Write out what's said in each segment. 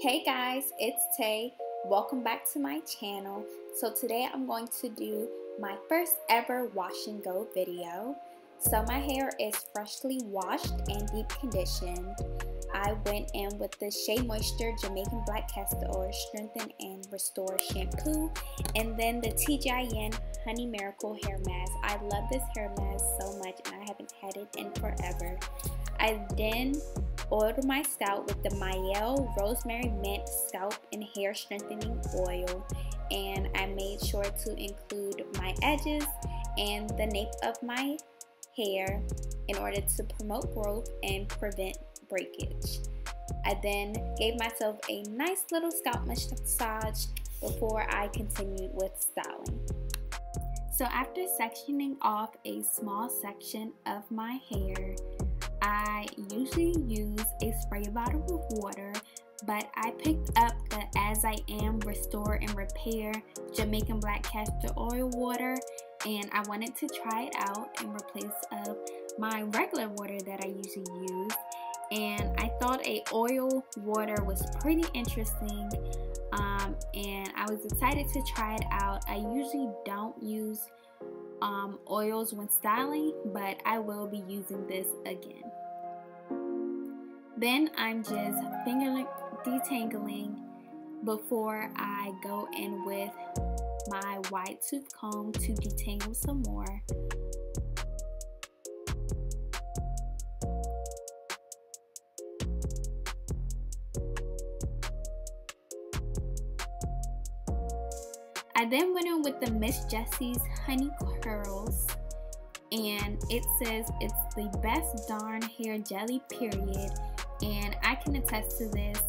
Hey guys, it's Tay. Welcome back to my channel. So today I'm going to do my first ever wash and go video. So my hair is freshly washed and deep conditioned. I went in with the Shea Moisture Jamaican Black Castor Strengthen and Restore Shampoo, and then the TGIN Honey Miracle Hair Mask. I love this hair mask so much and I haven't had it in forever. I then oiled my scalp with the Mielle Rosemary Mint Scalp and Hair Strengthening Oil, and I made sure to include my edges and the nape of my hair in order to promote growth and prevent breakage. I then gave myself a nice little scalp massage before I continued with styling. So after sectioning off a small section of my hair, I usually use a spray bottle with water, but I picked up the As I Am Restore and Repair Jamaican Black Castor Oil water, and I wanted to try it out in replace of my regular water that I usually use. And I thought a oil water was pretty interesting, and I was excited to try it out. I usually don't use oils when styling, but I will be using this again. Then I'm just finger detangling before I go in with my wide tooth comb to detangle some more. I then went in with the Miss Jessie's Honey Curls, and it says it's the best darn hair jelly period, and I can attest to this.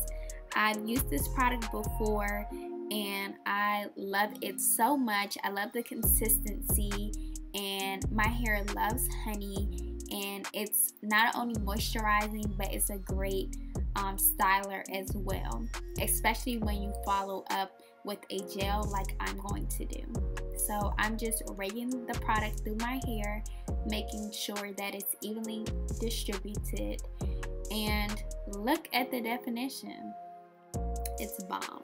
I've used this product before and I love it so much. I love the consistency, and my hair loves honey, and it's not only moisturizing but it's a great styler as well, especially when you follow up with a gel like I'm going to do. So I'm just raking the product through my hair, making sure that it's evenly distributed, and look at the definition. It's bomb.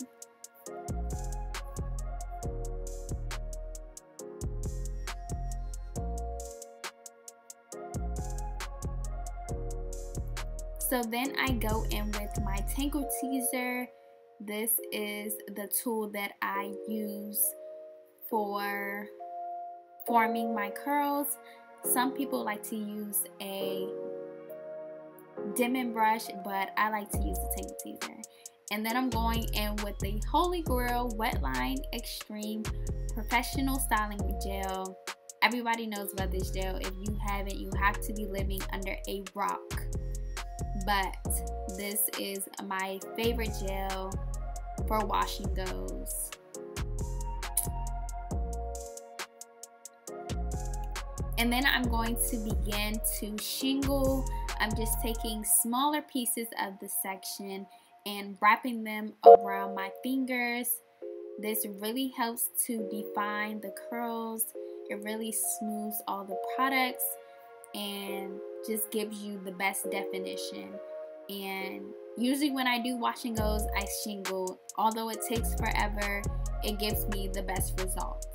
So then I go in with my Tangle Teaser. This is the tool that I use for forming my curls. Some people like to use a dimming brush, but I like to use the Tangle Teaser. And then I'm going in with the Holy Grail Wetline Xtreme Professional Styling Gel. Everybody knows about this gel. If you haven't, you have to be living under a rock. But this is my favorite gel for wash and goes. And then I'm going to begin to shingle. I'm just taking smaller pieces of the section and wrapping them around my fingers. This really helps to define the curls. It really smooths all the products and just gives you the best definition. And usually when I do wash and goes, I shingle. Although it takes forever, it gives me the best results.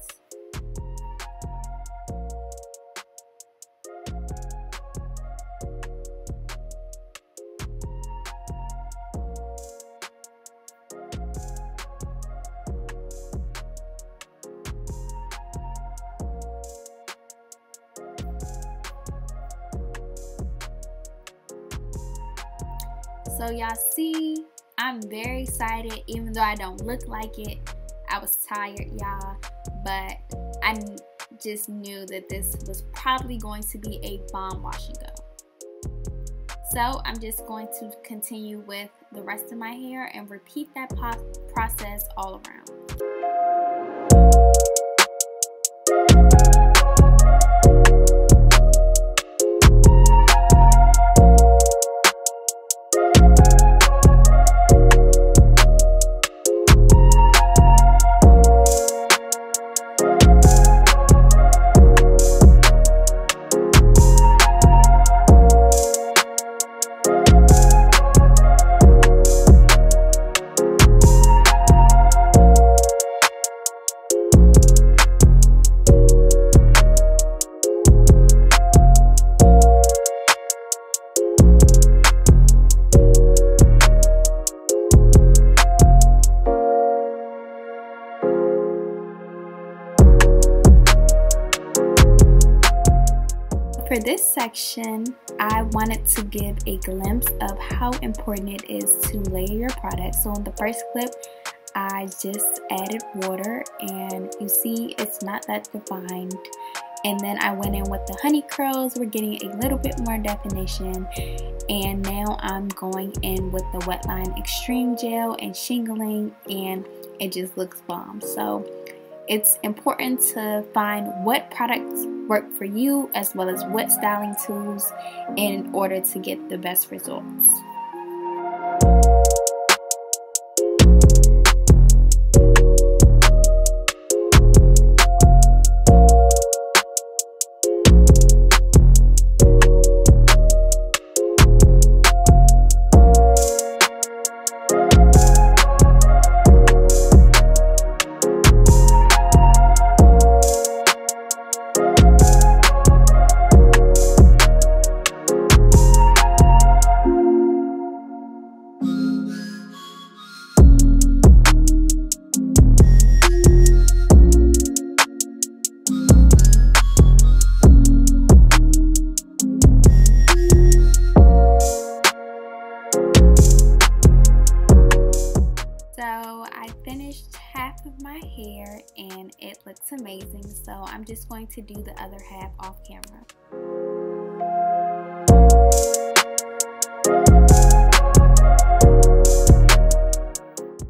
So y'all see, I'm very excited, even though I don't look like it. I was tired, y'all, but I just knew that this was probably going to be a bomb wash and go. So I'm just going to continue with the rest of my hair and repeat that process all around. section, I wanted to give a glimpse of how important it is to layer your product. So in the first clip, I just added water and you see it's not that defined. And then I went in with the honey curls. We're getting a little bit more definition. And now I'm going in with the Wetline Xtreme Gel and shingling, and it just looks bomb. So it's important to find what products work for you as well as what styling tools in order to get the best results. So I finished half of my hair and it looks amazing. So I'm just going to do the other half off camera.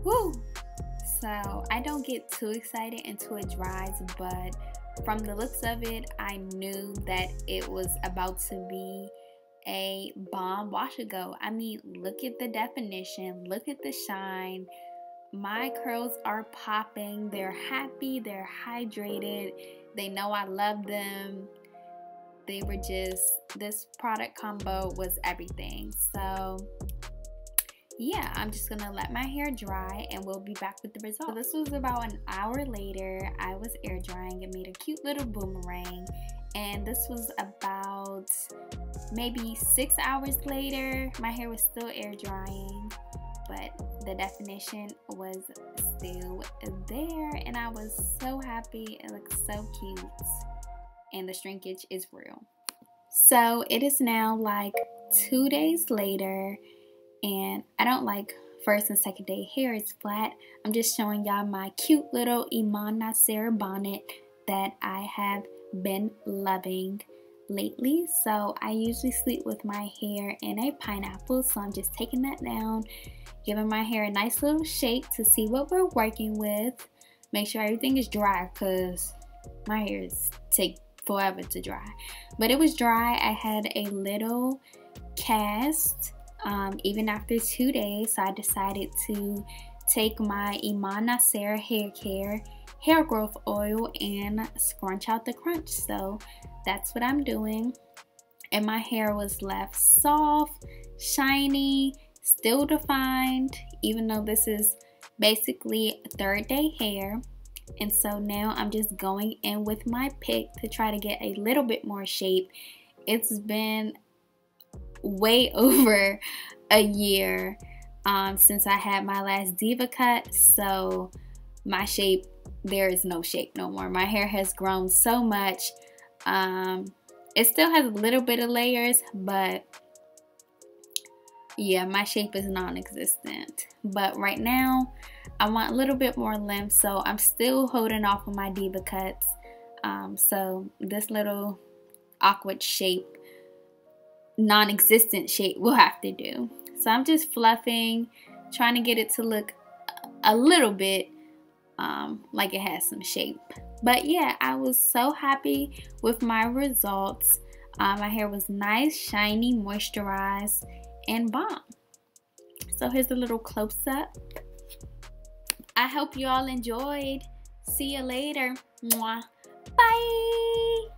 Woo! So I don't get too excited until it dries, but from the looks of it, I knew that it was about to be a bomb wash and go. I mean, look at the definition, look at the shine. My curls are popping, they're happy, they're hydrated, they know I love them. They were just, this product combo was everything. So yeah, I'm just gonna let my hair dry and we'll be back with the results. So this was about an hour later. I was air drying. It made a cute little boomerang, and this was about maybe 6 hours later. My hair was still air drying, but the definition was still there, and I was so happy. It looks so cute, and the shrinkage is real. So it is now like 2 days later, and I don't like first and second day hair is flat. I'm just showing y'all my cute little Iman Nasser bonnet that I have been loving lately. So I usually sleep with my hair in a pineapple, so I'm just taking that down, giving my hair a nice little shake to see what we're working with. Make sure everything is dry because my hair take forever to dry. But it was dry. I had a little cast even after 2 days, so I decided to take my Iman Nasser hair care hair growth oil and scrunch out the crunch. So that's what I'm doing, and my hair was left soft, shiny, still defined, even though this is basically third day hair. And so now I'm just going in with my pick to try to get a little bit more shape. It's been way over a year since I had my last diva cut, so my shape, there is no shape no more. My hair has grown so much. It still has a little bit of layers, but yeah, my shape is non-existent. But right now I want a little bit more length, so I'm still holding off on my diva cuts. So this little awkward shape, non-existent shape, will have to do. So I'm just fluffing, trying to get it to look a little bit like it has some shape. But yeah, I was so happy with my results. My hair was nice, shiny, moisturized, and bomb. So here's a little close-up. I hope you all enjoyed. See you later. Mwah. Bye.